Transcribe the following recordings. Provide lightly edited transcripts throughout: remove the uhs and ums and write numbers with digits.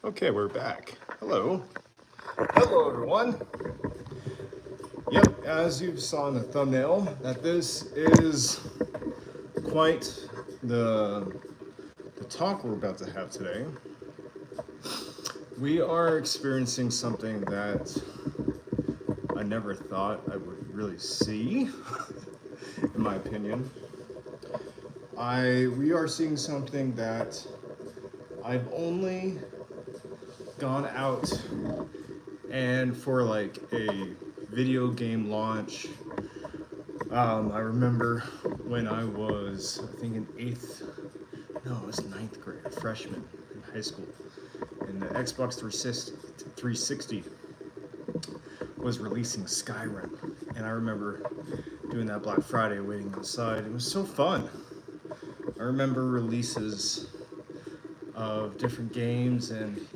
Okay, we're back. Hello. Hello, everyone. Yep, as you saw in the thumbnail, that this is quite the talk we're about to have today. We are experiencing something that I never thought I would really see, in my opinion. We are seeing something that I've only gone out and for like a video game launch. I remember when I was, I think in it was ninth grade, a freshman in high school, and the Xbox 360 was releasing Skyrim, and I remember doing that Black Friday waiting outside. It was so fun. I remember releases of different games, and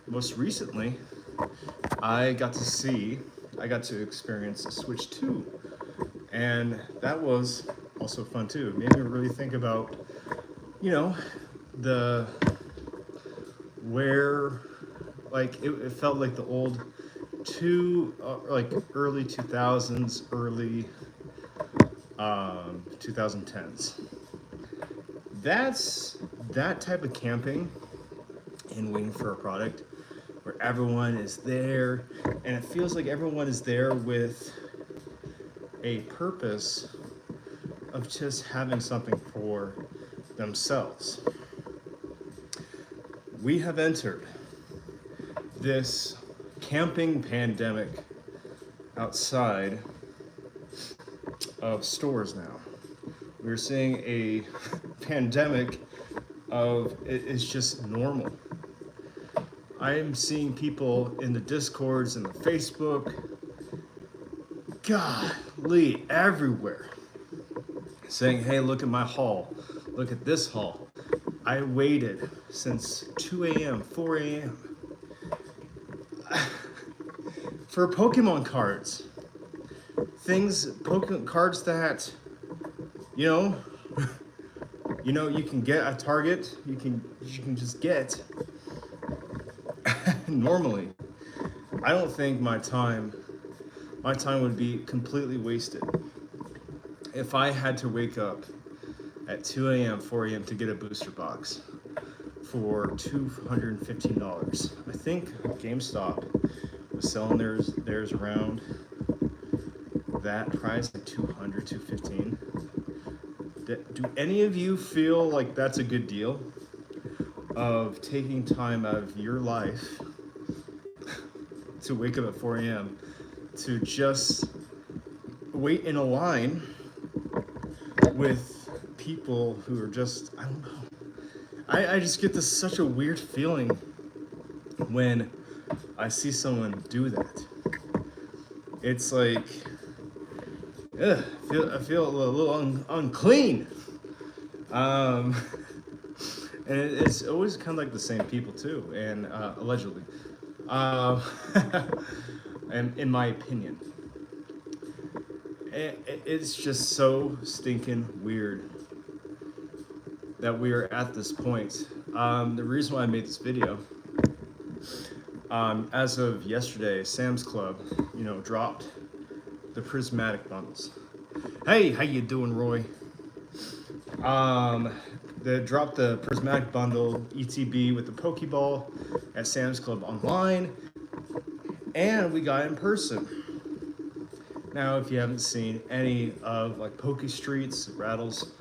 most recently, I got to experience the Switch 2, and that was also fun too. It made me really think about, the where, like it felt like the old like early 2000s, early 2010s. That's that type of camping and waiting for a product where everyone is there, and it feels like everyone is there with a purpose of just having something for themselves. We have entered this camping pandemic outside of stores now. We're seeing a pandemic of it's just normal. I'm seeing people in the Discords and the Facebook, golly, everywhere, saying, hey, look at my haul. Look at this haul. I waited since 2 a.m., 4 a.m. for Pokemon cards. Pokemon cards that, you can get at Target, you can just get normally. I don't think my time would be completely wasted if I had to wake up at 2 a.m., 4 a.m. to get a booster box for $215. I think GameStop was selling theirs around that price, like $200, $215. Do any of you feel like that's a good deal of taking time out of your life to wake up at 4 a.m. to just wait in a line with people who are just, I don't know. I just get this such a weird feeling when I see someone do that. It's like, I feel a little unclean. And it's always kind of like the same people too, and allegedly. And in my opinion, it's just so stinking weird that we are at this point. The reason why I made this video, as of yesterday, Sam's Club, dropped the prismatic bundles. Hey, how you doing, Roy? They dropped the prismatic bundle ETB with the Pokeball at Sam's Club online, and we got it in person. Now, if you haven't seen any of like Poke Streets, Rattles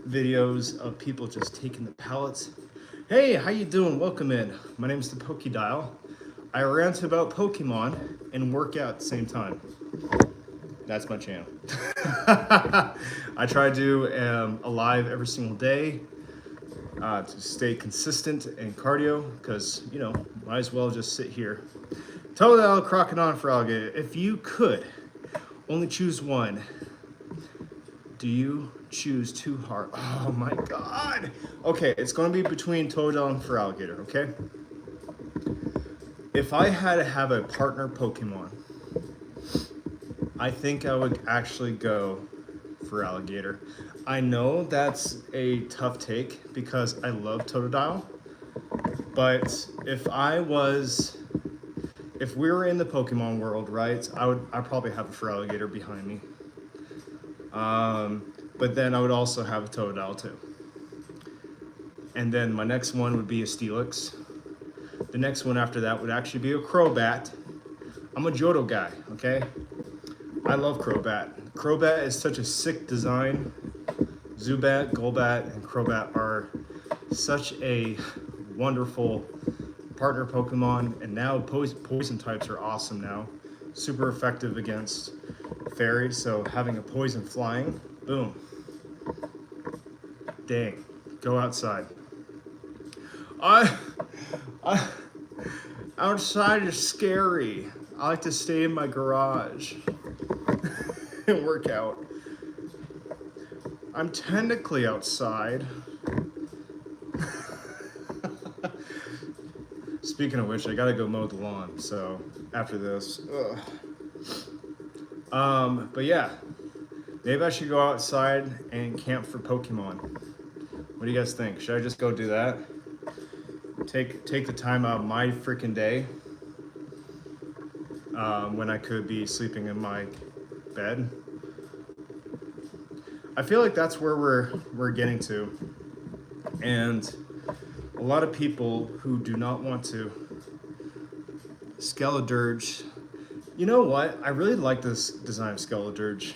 videos of people just taking the pallets, hey, how you doing? Welcome in. My name's the Poke Dial. I rant about Pokemon and work out at the same time. That's my channel. I try to do a live every single day to stay consistent and cardio, because might as well just sit here. Totodile, Crocodile, for Alligator. If you could only choose one, do you choose Too Hard? Oh my god. Okay, it's going to be between Totodile and for Alligator, okay? If I had to have a partner Pokemon, I think I would actually go for Alligator. I know that's a tough take because I love Totodile, But if we were in the Pokemon world, right, I'd probably have a Feraligatr behind me. But then I would also have a Totodile too. And then my next one would be a Steelix. The next one after that would actually be a Crobat. I'm a Johto guy, okay? I love Crobat. Crobat is such a sick design. Zubat, Golbat, and Crobat are such a wonderful partner Pokemon, and now poison types are awesome now. Super effective against fairy, so having a poison flying, boom. Dang, go outside. Outside is scary. I like to stay in my garage and work out. I'm technically outside. Speaking of which, I gotta go mow the lawn, so after this. But yeah, maybe I should go outside and camp for Pokemon. What do you guys think? Should I just go do that? Take the time out of my freaking day when I could be sleeping in my bed. I feel like that's where we're getting to, and a lot of people who do not want to Skeledirge. You know what? I really like this design of Skeledirge.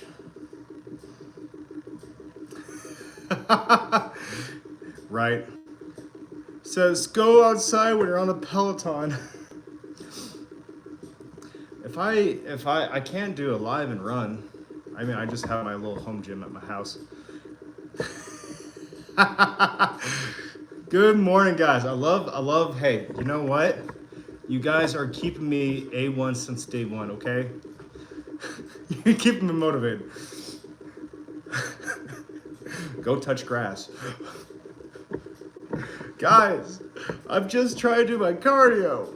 Right? Says go outside when you're on a Peloton. If I can't do a live and run. I mean, I just have my little home gym at my house. Good morning, guys. I love, hey, you know what? You guys are keeping me A1 since day one, okay? You're keeping me motivated. Go touch grass. Guys, I'm just trying to do my cardio.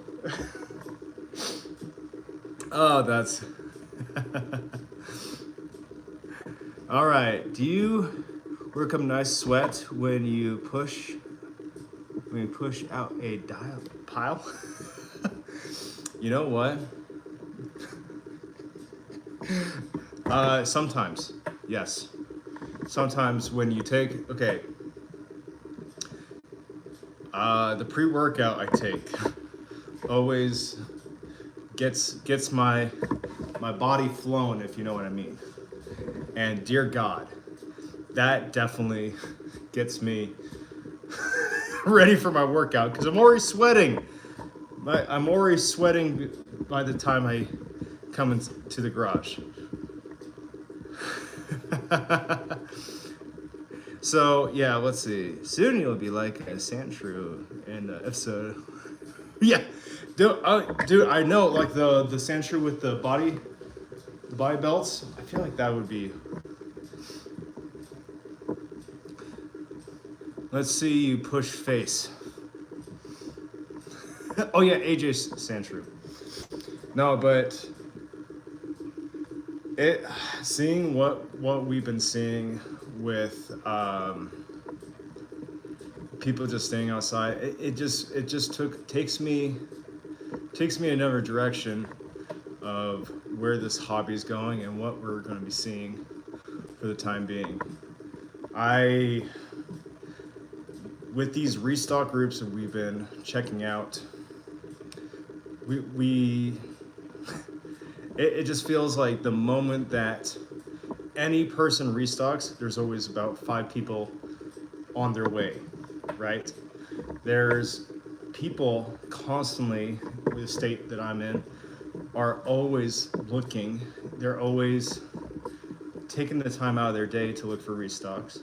Oh, that's... All right, do you work up a nice sweat when you push out a pile? You know what? Sometimes, yes. Sometimes when you take, okay. The pre-workout I take always gets my body flowing, if you know what I mean. And dear God, that definitely gets me ready for my workout because I'm already sweating. I'm already sweating by the time I come into the garage. So yeah, let's see. Soon you'll be like a Sandshrew in the episode. Yeah, dude, I know, like the Sandshrew with the body belts. I feel like that would be. Let's see you push face. Oh yeah, AJ Sandshrew. No, but seeing what we've been seeing with people just staying outside, it just takes me another direction of where this hobby is going and what we're going to be seeing for the time being. With these restock groups that we've been checking out, it just feels like the moment that any person restocks, there's always about 5 people on their way, right? There's people constantly, with the state that I'm in, are always looking. They're always taking the time out of their day to look for restocks.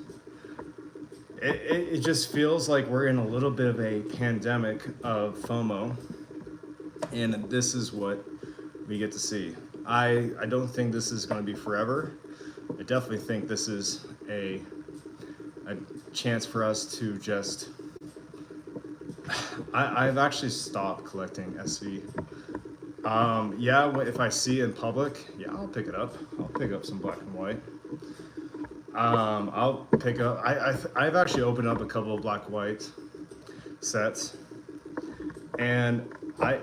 It just feels like we're in a little bit of a pandemic of FOMO, and this is what we get to see. I don't think this is going to be forever. I definitely think this is a chance for us to just... I've actually stopped collecting SV. Yeah, if I see it in public, yeah, I'll pick it up. I'll pick up some black and white. I'll pick up... I've actually opened up a couple of black and white sets. And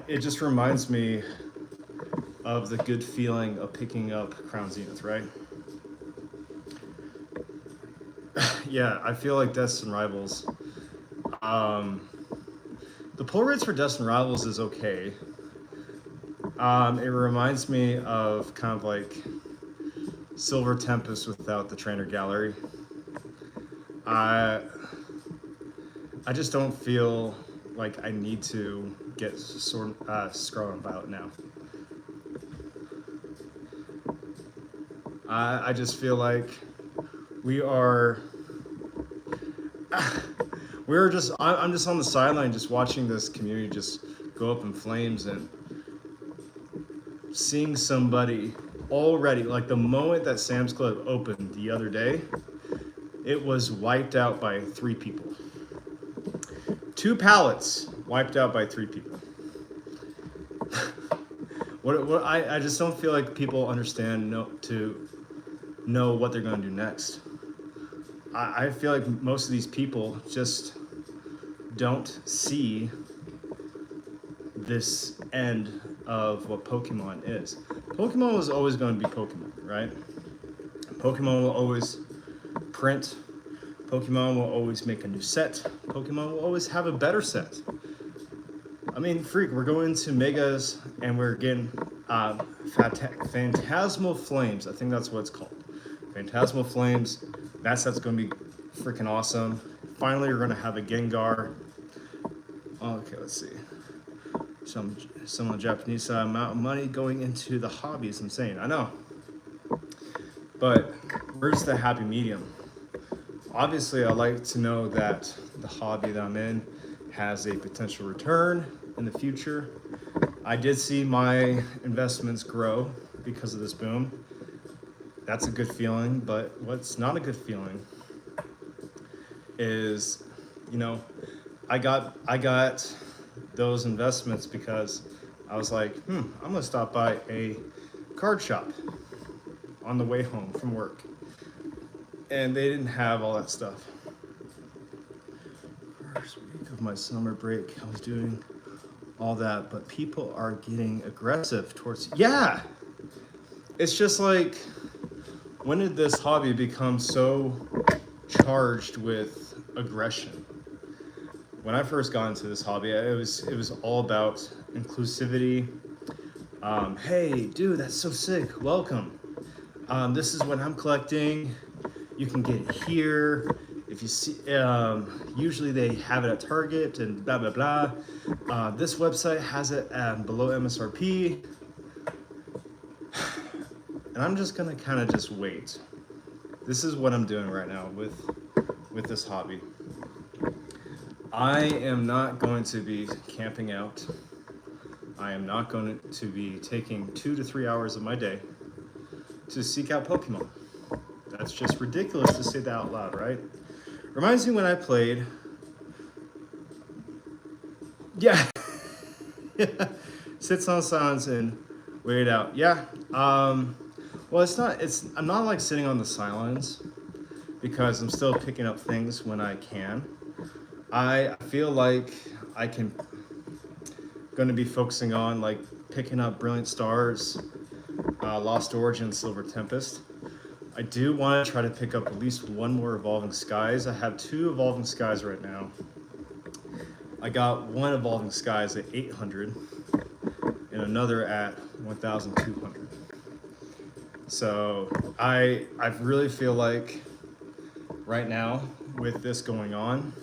it just reminds me of the good feeling of picking up Crown Zenith, right? Yeah, I feel like Destin Rivals. The pull rates for Destin Rivals is okay. It reminds me of kind of like Silver Tempest without the trainer gallery. I just don't feel like I need to get Scarlet Violet now. I just feel like we're just, I'm just on the sideline just watching this community just go up in flames and seeing somebody already, like the moment that Sam's Club opened the other day, it was wiped out by 3 people. 2 pallets wiped out by 3 people. I just don't feel like people understand to know what they're going to do next. I feel like most of these people just don't see this end of what Pokemon is. Pokemon was always going to be Pokemon, right? Pokemon will always print. Pokemon will always make a new set. Pokemon will always have a better set. I mean, freak, we're going to Megas and we're getting Phantasmal Flames. I think that's what it's called. Phantasmal Flames. That set's going to be freaking awesome. Finally, we're going to have a Gengar. Okay, let's see. Some on the Japanese side, amount of money going into the hobby is insane. I know. But where's the happy medium? Obviously, I like to know that the hobby that I'm in has a potential return in the future. I did see my investments grow because of this boom. That's a good feeling, but what's not a good feeling is, you know, I got those investments because I was like, I'm gonna stop by a card shop on the way home from work. And they didn't have all that stuff. First week of my summer break, I was doing all that, but people are getting aggressive towards, yeah! It's just like, when did this hobby become so charged with aggression? When I first got into this hobby, it was all about inclusivity. Hey, dude, that's so sick. Welcome. This is what I'm collecting. You can get it here. If you see, usually they have it at Target and blah, blah, blah. This website has it below MSRP. And I'm just gonna kind of just wait. This is what I'm doing right now with this hobby. I am not going to be camping out. I am not going to be taking 2 to 3 hours of my day to seek out Pokemon. That's just ridiculous to say that out loud, right? Reminds me when I played. Yeah. Sits on silence and wait it out. Yeah. Well, I'm not like sitting on the silence because I'm still picking up things when I can. I feel like going to be focusing on like picking up Brilliant Stars, Lost Origin, Silver Tempest. I do want to try to pick up at least one more Evolving Skies. I have 2 Evolving Skies right now. I got 1 Evolving Skies at 800 and another at 1,200. So I really feel like right now with this going on,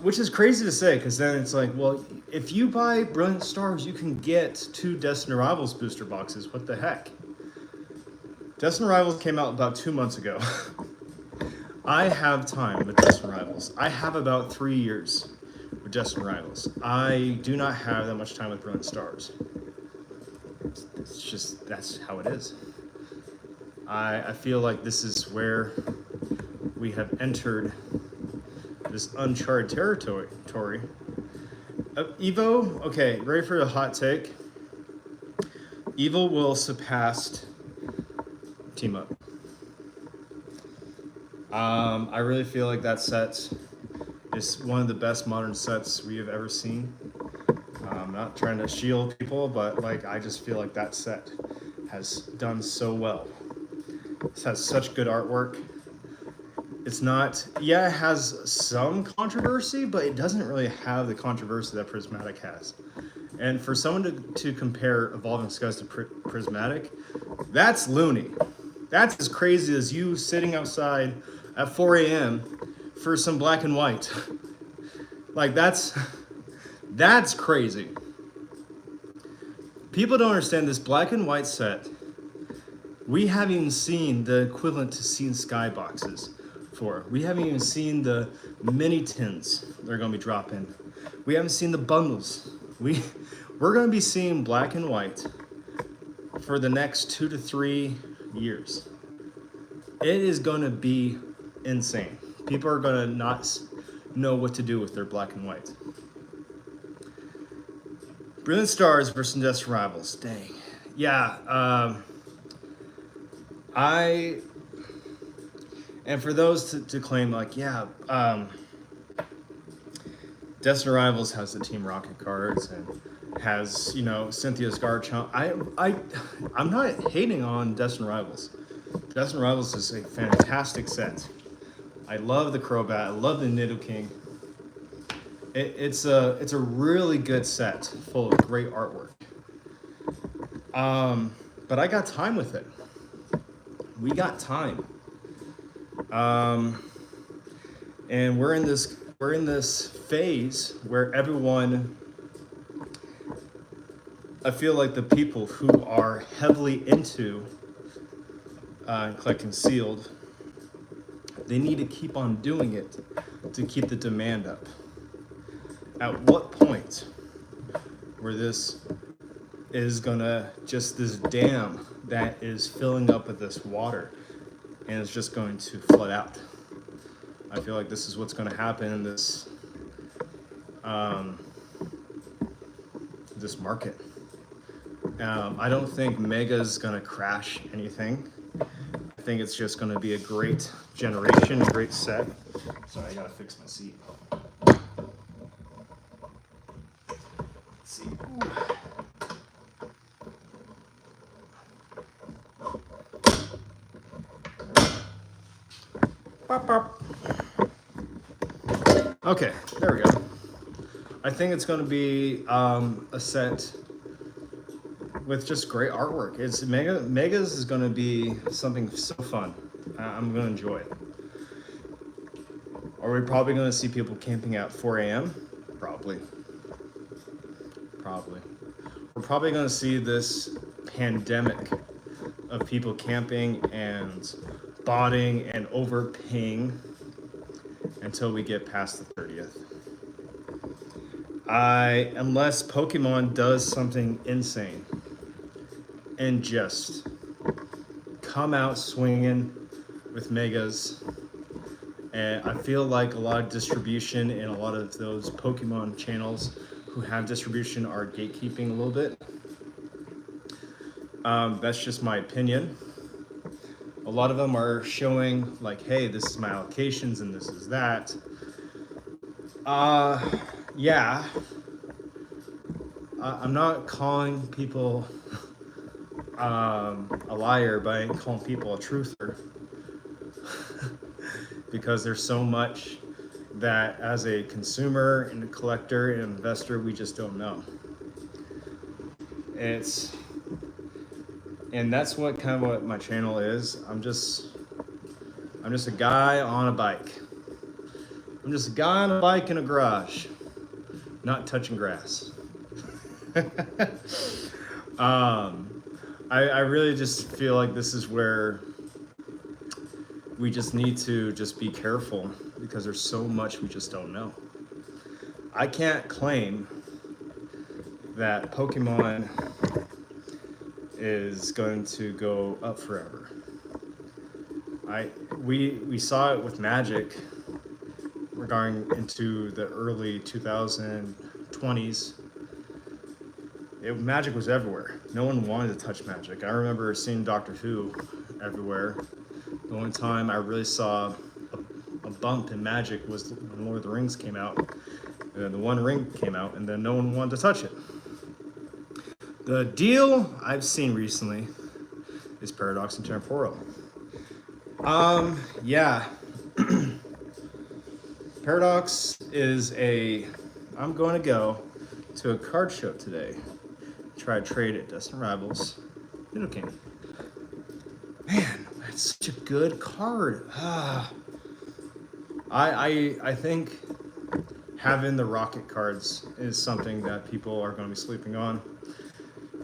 which is crazy to say because then it's like, well, if you buy Brilliant Stars, you can get 2 Destined Arrivals booster boxes. What the heck? Destined Arrivals came out about 2 months ago. I have time with Destined Arrivals. I have about 3 years with Destined Arrivals. I do not have that much time with Brilliant Stars. It's just, that's how it is. I feel like this is where we have entered this uncharted territory. Evo, okay, ready for a hot take? Evo will surpass Team Up. I really feel like that set It's one of the best modern sets we have ever seen. I'm not trying to shield people, but like I just feel like that set has done so well. It has such good artwork. It's not, yeah, it has some controversy, but it doesn't really have the controversy that Prismatic has. And for someone to compare Evolving Skies to Prismatic, that's loony. That's as crazy as you sitting outside at 4 a.m. for some black and white. Like that's crazy. People don't understand this black and white set. We haven't even seen the equivalent to Sea and Sky boxes for. We haven't even seen the mini tins they're gonna be dropping. We haven't seen the bundles. We're gonna be seeing black and white for the next 2 to 3 years. It is gonna be insane. People are gonna not know what to do with their black and white. Brilliant Stars versus Destined Rivals. Dang. Yeah. And for those to claim like, yeah, Destined Rivals has the Team Rocket cards and has, you know, Cynthia's Garchomp. I'm not hating on Destined Rivals. Destined Rivals is a fantastic set. I love the Crobat. I love the Nidoking. It's a really good set full of great artwork. But I got time with it. We got time. And we're in this phase where everyone, I feel like the people who are heavily into collecting sealed, they need to keep on doing it to keep the demand up. At what point where this is gonna just this dam that is filling up with this water and it's just going to flood out? I feel like this is what's going to happen in this this market. I don't think Mega's going to crash anything. I think it's just going to be a great generation, a great set. Sorry, I got to fix my seat. Let's see. Pop, pop. Okay, there we go. I think it's going to be a set with just great artwork. It's Megas is going to be something so fun. I'm going to enjoy it. Are we probably going to see people camping at 4 a.m.? Probably. We're probably going to see this pandemic of people camping and botting and overpaying until we get past the 30th. Unless Pokemon does something insane and just come out swinging with Megas. And I feel like a lot of distribution and a lot of those Pokemon channels who have distribution are gatekeeping a little bit. That's just my opinion. A lot of them are showing like, hey, this is my allocations and this is that. Yeah. I'm not calling people a liar by calling people a truther. Because there's so much that as a consumer and a collector and investor, we just don't know. And that's what kind of what my channel is. I'm just a guy on a bike. I'm just a guy on a bike in a garage, not touching grass. I really just feel like this is where we just need to just be careful because there's so much we just don't know. I can't claim that Pokemon is going to go up forever. We saw it with Magic regarding into the early 2020s. Magic was everywhere. No one wanted to touch Magic. I remember seeing Doctor Who everywhere. The only time I really saw a bump in Magic was when Lord of the Rings came out. And then the One Ring came out, and then no one wanted to touch it. The deal I've seen recently is Paradox and Temporal. Yeah. Paradox is I'm going to go to a card show today. Try to trade at Destin Rivals. Middle King. Man, that's such a good card. I think having the Rocket cards is something that people are going to be sleeping on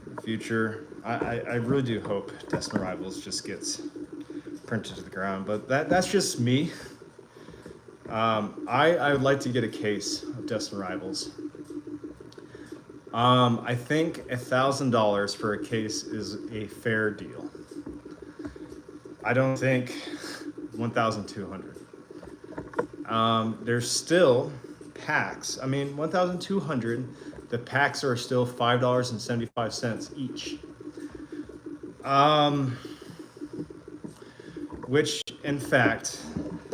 in the future. I really do hope Destin Rivals just gets printed to the ground, but that's just me. I would like to get a case of Destin Rivals. I think $1,000 for a case is a fair deal. I don't think 1,200. There's still packs. I mean, 1,200. The packs are still $5.75 each. Which, in fact,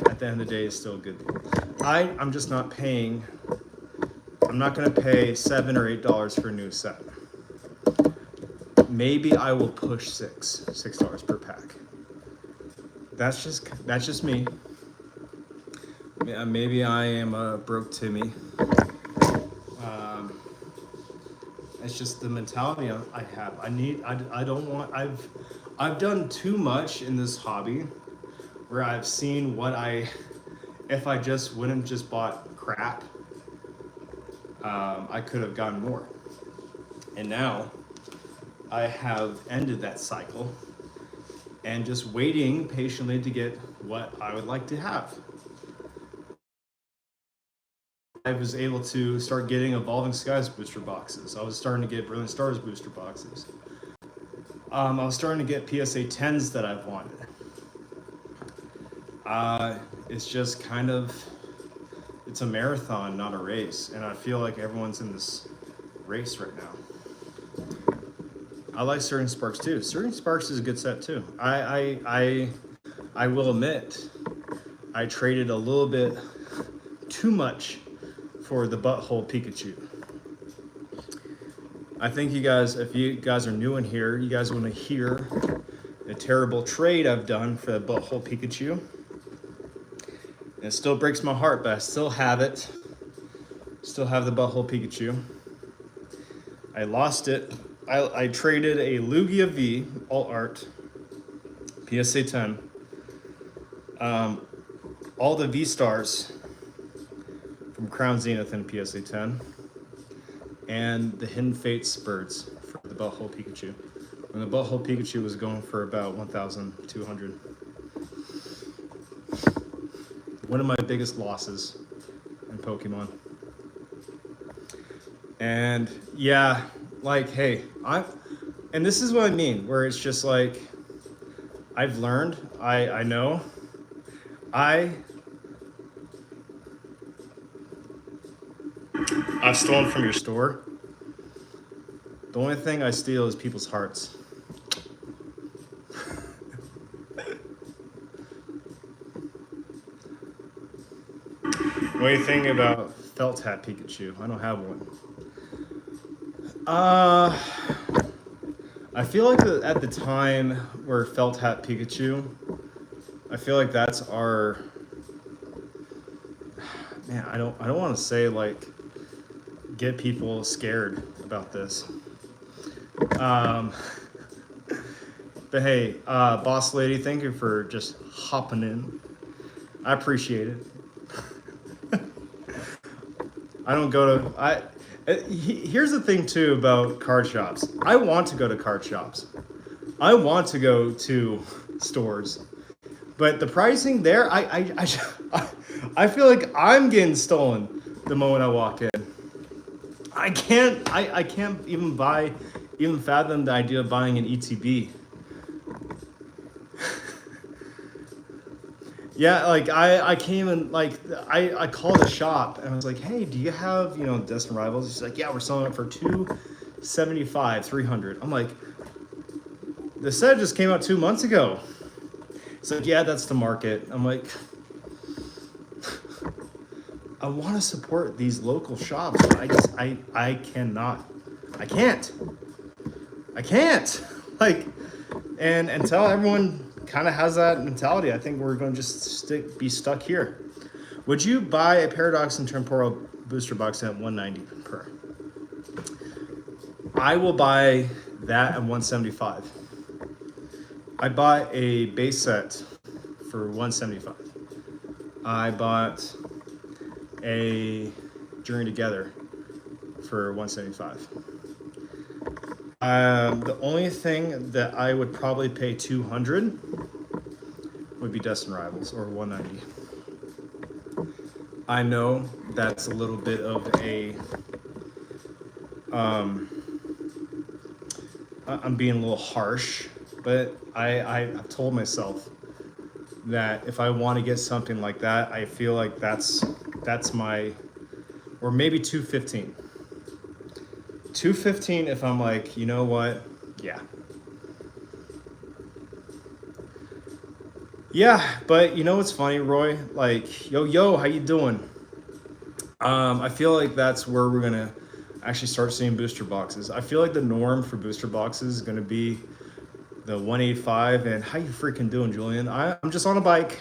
at the end of the day, is still a good deal. I'm just not paying. I'm not going to pay $7 or $8 for a new set. Maybe I will push $6 per pack. That's just me. Maybe I am a broke Timmy. It's just the mentality I have. I don't want. I've done too much in this hobby, where I've seen if I just wouldn't just bought crap, I could have gotten more. And now I have ended that cycle and just waiting patiently to get what I would like to have. I was able to start getting Evolving Skies booster boxes. I was starting to get Brilliant Stars booster boxes. I was starting to get PSA 10s that I've wanted. It's just kind of, it's a marathon, not a race. And I feel like everyone's in this race right now. I like Surging Sparks too. Surging Sparks is a good set too. I will admit, I traded a little bit too much for the Butthole Pikachu. I think you guys, if you guys are new in here, you guys want to hear a terrible trade I've done for the Butthole Pikachu. It still breaks my heart, but I still have it. Still have the Butthole Pikachu. I lost it. I traded a Lugia V Alt Art PSA 10. All the V Stars from Crown Zenith and PSA 10. And the Hidden Fates birds for the Butthole Pikachu. And the Butthole Pikachu was going for about 1,200. One of my biggest losses in Pokemon. And yeah, like, hey, and this is what I mean, where it's just like, I've learned, I know, I've stolen from your store. The only thing I steal is people's hearts. What do you think about Felt Hat Pikachu? I don't have one. I feel like at the time where Felt Hat Pikachu, I feel like that's our, man, I don't want to say like get people scared about this. But hey, boss lady, thank you for just hopping in. I appreciate it. I don't go to, here's the thing too about card shops. I want to go to card shops. I want to go to stores, but the pricing there, I feel like I'm getting stolen the moment I walk in. I can't even fathom the idea of buying an ETB. Yeah, like I came and like I called the shop and I was like, hey, do you have Destin Rivals? She's like, yeah, we're selling it for $275, $300. I'm like, the set just came out 2 months ago. It's like, yeah, that's the market. I'm like, I want to support these local shops, but I cannot. I can't. Like, and until everyone kind of has that mentality, I think we're going to just be stuck here. Would you buy a Paradox and Temporal booster box at 190 per? I will buy that at 175. I bought a base set for 175. I bought a Journey Together for 175. The only thing that I would probably pay 200 would be Destin Rivals, or 190. I know that's a little bit of a I'm being a little harsh, but I've told myself that if I want to get something like that, I feel like that's my, or maybe 215. 215 if I'm like, you know what? Yeah. Yeah, but you know what's funny, Roy? Like, yo, how you doing? I feel like that's where we're gonna actually start seeing booster boxes. I feel like the norm for booster boxes is gonna be the 185. And how you freaking doing, Julian? I'm just on a bike.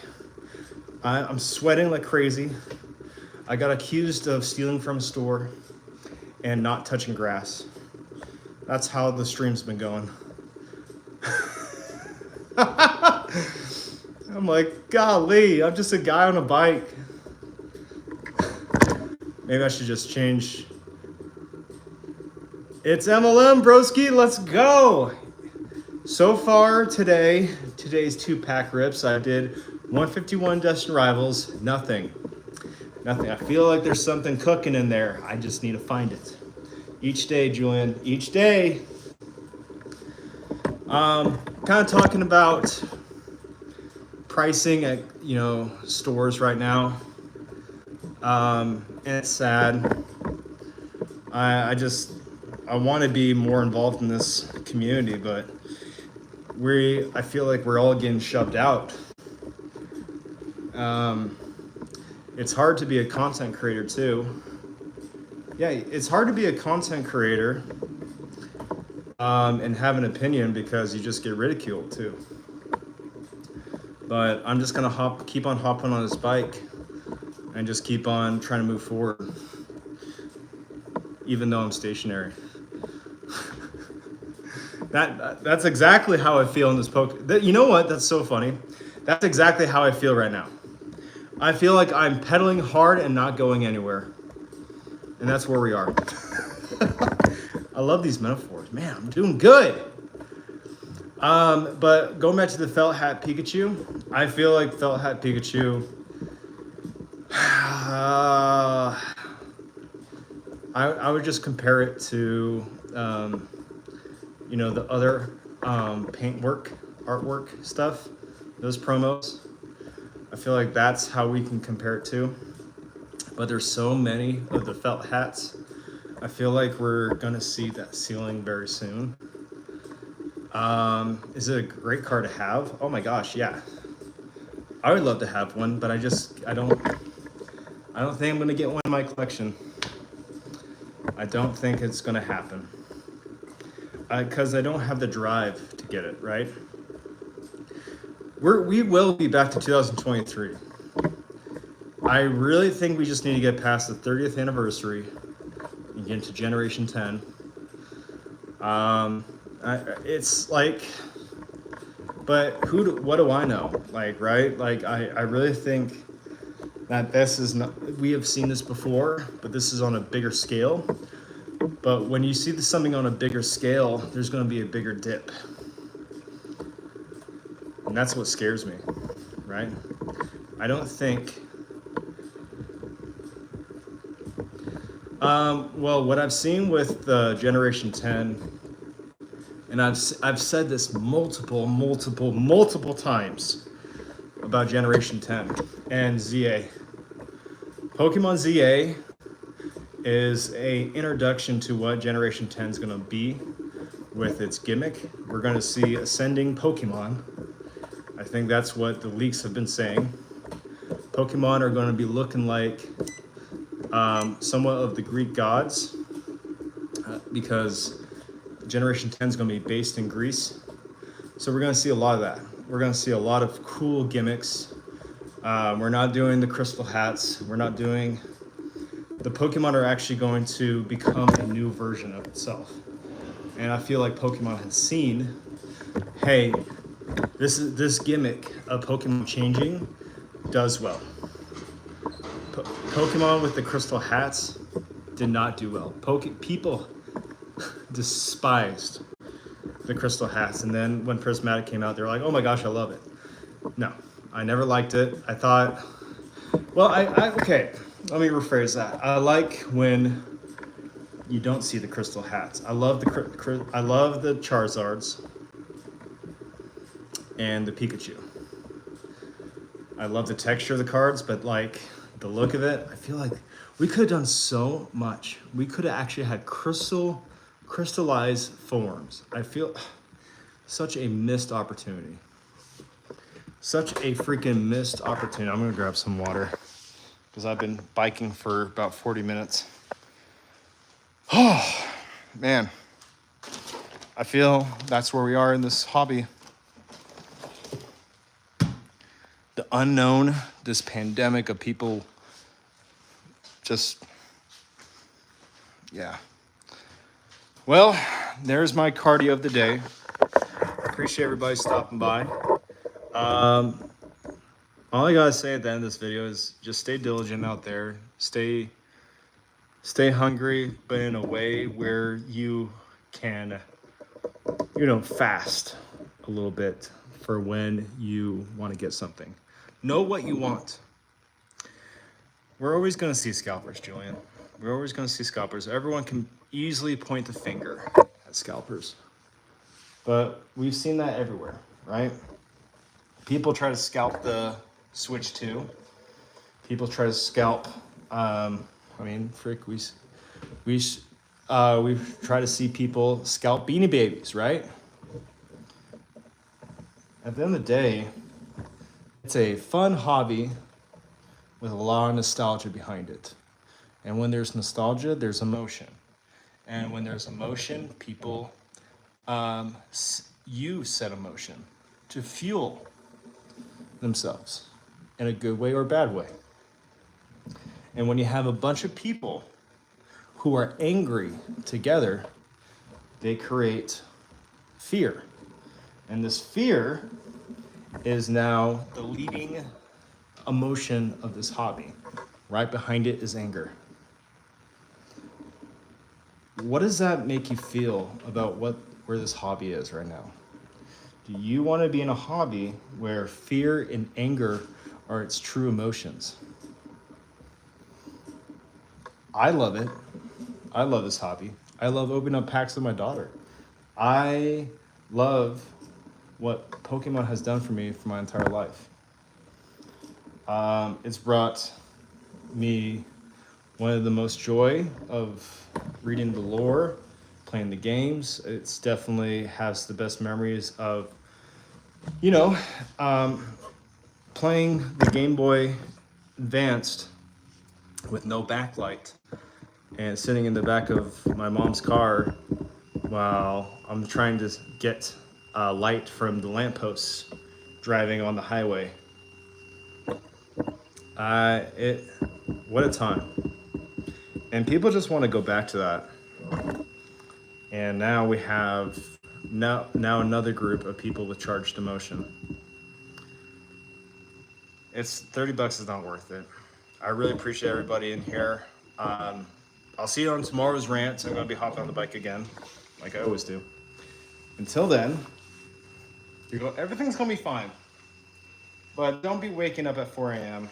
I'm sweating like crazy. I got accused of stealing from a store and not touching grass. That's how the stream's been going. I'm like, golly, I'm just a guy on a bike. Maybe I should just change. It's MLM, broski, let's go. So far today's 2-pack rips, I did 151 Destin Rivals, nothing. I feel like there's something cooking in there. I just need to find it. Each day, Julian, each day. Kind of talking about pricing at, stores right now. And it's sad. I want to be more involved in this community, but I feel like we're all getting shoved out. It's hard to be a content creator too. Yeah, it's hard to be a content creator and have an opinion because you just get ridiculed too. But I'm just gonna keep on hopping on this bike and just keep on trying to move forward, even though I'm stationary. That's exactly how I feel in this you know what? That's so funny. That's exactly how I feel right now. I feel like I'm pedaling hard and not going anywhere. And that's where we are. I love these metaphors. Man, I'm doing good. But going back to the felt hat Pikachu, I feel like felt hat Pikachu, I would just compare it to, the other artwork stuff, those promos. I feel like that's how we can compare it to. But there's so many of the felt hats. I feel like we're gonna see that ceiling very soon. Is it a great card to have? Oh my gosh, yeah. I would love to have one, but I don't think I'm gonna get one in my collection. I don't think it's gonna happen. Because I don't have the drive to get it, right? We will be back to 2023. I really think we just need to get past the 30th anniversary and get into Generation 10. It's like, but what do I know? Like, right? Like, I really think that this is not, we have seen this before, but this is on a bigger scale. But when you see something on a bigger scale, there's going to be a bigger dip. And that's what scares me, right? I don't think... well, what I've seen with the Generation 10, and I've said this multiple times about Generation 10 and ZA. Pokemon ZA is a introduction to what Generation 10 is going to be with its gimmick. We're going to see ascending Pokemon. I think that's what the leaks have been saying. Pokemon are going to be looking like somewhat of the Greek gods, because Generation 10 is going to be based in Greece. So we're going to see a lot of that. We're going to see a lot of cool gimmicks. We're not doing the crystal hats. We're not doing... The Pokemon are actually going to become a new version of itself. And I feel like Pokemon has seen, hey, this gimmick of Pokemon changing does well. Pokemon with the crystal hats did not do well. People despised the crystal hats, and then when Prismatic came out, they were like, oh my gosh, I love it. No, I never liked it. I thought, well, okay, let me rephrase that. I like when you don't see the crystal hats. I love the Charizards and the Pikachu. I love the texture of the cards, but like the look of it, I feel like we could have done so much. We could have actually had crystallized forms. I feel such a missed opportunity. Such a freaking missed opportunity. I'm gonna grab some water because I've been biking for about 40 minutes. Oh, man. I feel that's where we are in this hobby. The unknown, this pandemic of people just, yeah. Well, there's my cardio of the day. Appreciate everybody stopping by. All I gotta say at the end of this video is just stay diligent out there. Stay hungry, but in a way where you can, fast a little bit for when you want to get something. Know what you want. We're always going to see scalpers, Julian. We're always going to see scalpers. Everyone can easily point the finger at scalpers. But we've seen that everywhere, right? People try to scalp the Switch 2. People try to scalp, we've tried to see people scalp Beanie Babies, right? At the end of the day, it's a fun hobby with a lot of nostalgia behind it. And when there's nostalgia, there's emotion. And when there's emotion, people use said emotion to fuel themselves in a good way or bad way. And when you have a bunch of people who are angry together, they create fear. And this fear is now the leading emotion of this hobby. Right behind it is anger. What does that make you feel about where this hobby is right now? Do you want to be in a hobby where fear and anger are its true emotions? I love it. I love this hobby. I love opening up packs with my daughter. I love what Pokemon has done for me for my entire life. It's brought me one of the most joy of reading the lore, playing the games. It's definitely has the best memories of, playing the Game Boy Advanced with no backlight and sitting in the back of my mom's car while I'm trying to get light from the lampposts driving on the highway. What a time. And people just want to go back to that. And now we have now another group of people with charged emotion. It's $30 is not worth it. I really appreciate everybody in here. I'll see you on tomorrow's rant. I'm going to be hopping on the bike again, like I always do. Until then, everything's going to be fine. But don't be waking up at 4 a.m.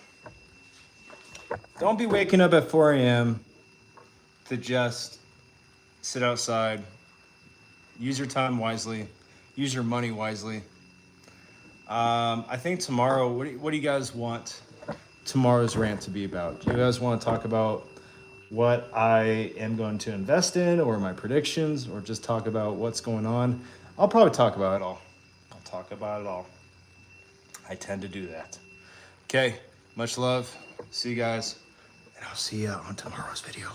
Don't be waking up at 4 a.m. to just sit outside. Use your time wisely. Use your money wisely. I think tomorrow, what do you guys want tomorrow's rant to be about? Do you guys want to talk about what I am going to invest in or my predictions, or just talk about what's going on? I'll probably talk about it all. I tend to do that. Okay, much love. See you guys. And I'll see you on tomorrow's video.